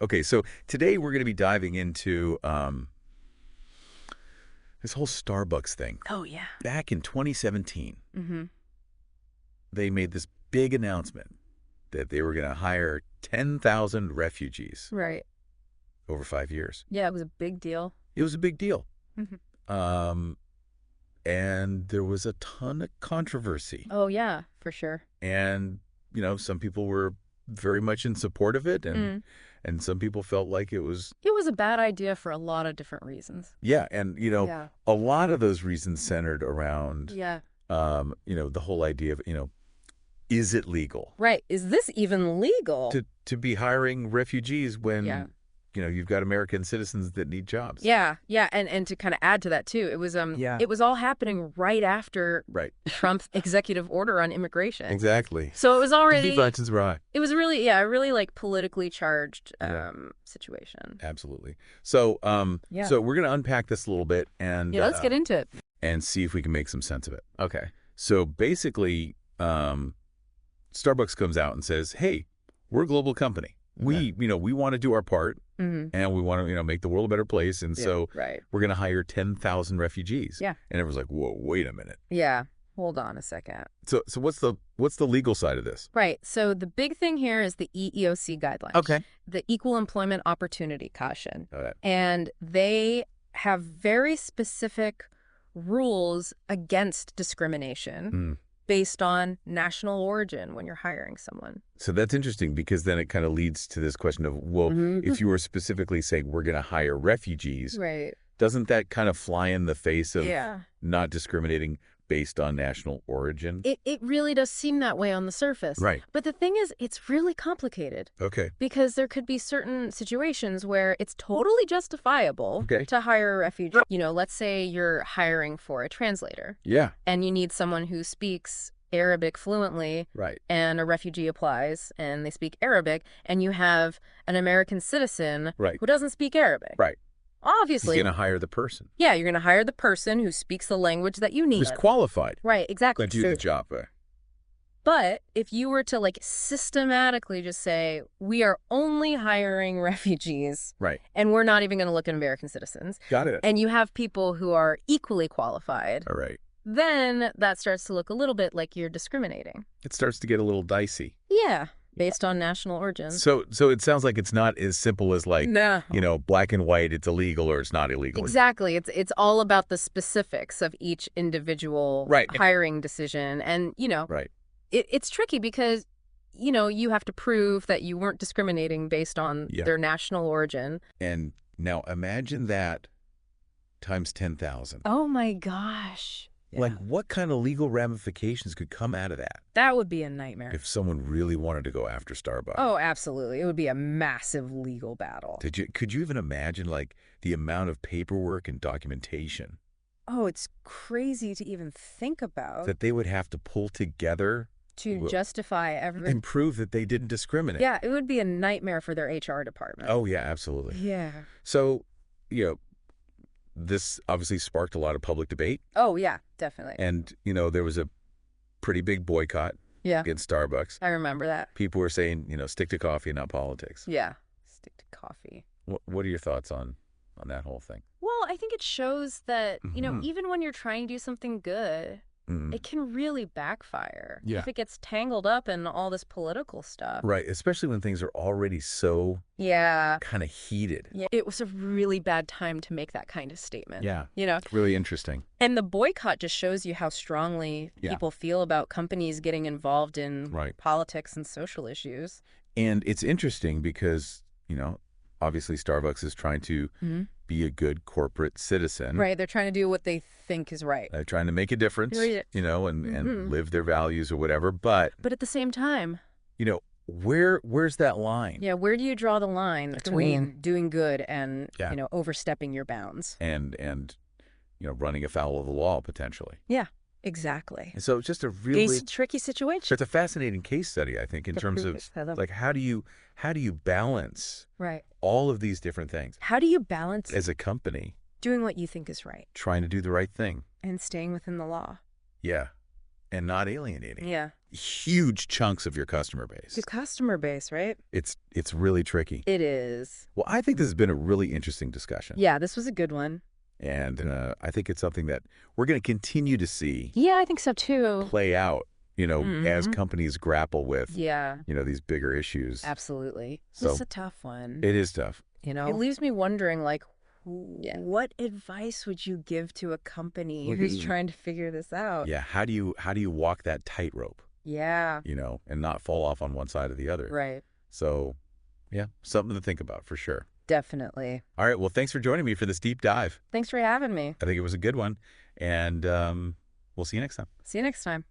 Okay, so today we're going to be diving into this whole Starbucks thing. Oh, yeah. Back in 2017, Mm-hmm. they made this big announcement that they were going to hire 10,000 refugees Right. over 5 years. Yeah, it was a big deal. It was a big deal. Mm-hmm. And there was a ton of controversy. Oh, yeah, for sure. And, some people were very much in support of it, and some people felt like it was... It was a bad idea for a lot of different reasons. Yeah, and, Yeah. a lot of those reasons centered around, Yeah. the whole idea of, is it legal Right. Is this even legal? to be hiring refugees when, Yeah. You've got American citizens that need jobs? Yeah, yeah, and to kind of add to that too, it was it was all happening right after Right. Trump's executive order on immigration. Exactly. So it was already Right. it was really a really like politically charged situation. Absolutely. So, Yeah. so we're going to unpack this a little bit and Yeah, let's get into it. and see if we can make some sense of it. Okay. So basically, Starbucks comes out and says, "Hey, we're a global company. We want to do our part, Mm-hmm. and we want to, make the world a better place. And so Right. we're going to hire 10,000 refugees." Yeah. And everyone's like, "Whoa, wait a minute." Yeah. Hold on a second. So what's the legal side of this? Right. So the big thing here is the EEOC guidelines. Okay. The Equal Employment Opportunity Caution. All right. And they have very specific rules against discrimination based on national origin when you're hiring someone. So that's interesting because then it kind of leads to this question of, well, if you were specifically saying we're going to hire refugees, Right. doesn't that kind of fly in the face of Yeah. not discriminating based on national origin? It really does seem that way on the surface. Right. But the thing is, it's really complicated. Okay. Because there could be certain situations where it's totally justifiable to hire a refugee. Let's say you're hiring for a translator. Yeah. And you need someone who speaks Arabic fluently. Right. And a refugee applies and they speak Arabic, and you have an American citizen who doesn't speak Arabic. Right. Obviously. You're going to hire the person. Yeah, you're going to hire the person who speaks the language that you need. Who's qualified. Right, exactly. To do the job. But if you were to systematically just say, we are only hiring refugees. Right. And we're not even going to look at American citizens. Got it. And you have people who are equally qualified. All right. Then that starts to look a little bit like you're discriminating. It starts to get a little dicey. Yeah. Based on national origin. So it sounds like it's not as simple as black and white, it's illegal or it's not illegal. Exactly. It's all about the specifics of each individual hiring decision. And, it's tricky because, you have to prove that you weren't discriminating based on their national origin. And now imagine that times 10,000. Oh, my gosh. Like, what kind of legal ramifications could come out of that? That would be a nightmare. If someone really wanted to go after Starbucks. Oh, absolutely. It would be a massive legal battle. Could you even imagine, the amount of paperwork and documentation? Oh, it's crazy to even think about. That they would have to pull together. To justify everything. And prove that they didn't discriminate. Yeah, it would be a nightmare for their HR department. Oh, yeah, absolutely. Yeah. So, this obviously sparked a lot of public debate. Oh, yeah, definitely. And, there was a pretty big boycott against Starbucks. I remember that. People were saying, stick to coffee, not politics. Yeah, stick to coffee. What are your thoughts on that whole thing? Well, I think it shows that, even when you're trying to do something good, it can really backfire if it gets tangled up in all this political stuff. Right, especially when things are already so kind of heated. Yeah, it was a really bad time to make that kind of statement. Yeah, It's really interesting. And the boycott just shows you how strongly people feel about companies getting involved in politics and social issues. And it's interesting because, obviously Starbucks is trying to be a good corporate citizen. Right, they're trying to do what they think is right. They're trying to make a difference, and live their values or whatever. But at the same time, where's that line? Yeah, where do you draw the line between doing good and overstepping your bounds and running afoul of the law potentially? Yeah, exactly. And so it's just a really tricky situation. It's a fascinating case study, I think, in terms of how do you balance all of these different things? How do you balance as a company doing what you think is right, trying to do the right thing, and staying within the law? Yeah. and not alienating. Yeah. Huge chunks of your customer base. Your customer base, right? It's really tricky. It is. Well, I think this has been a really interesting discussion. Yeah, this was a good one. And I think it's something that we're going to continue to see. Yeah, I think so too. Play out, as companies grapple with, these bigger issues. Absolutely. So, it's a tough one. It is tough. It leaves me wondering, like, what advice would you give to a company who's trying to figure this out? Yeah, how do you walk that tightrope? Yeah. And not fall off on one side or the other. Right. So, yeah, something to think about for sure. Definitely. All right, well, thanks for joining me for this deep dive. Thanks for having me. I think it was a good one, and we'll see you next time. See you next time.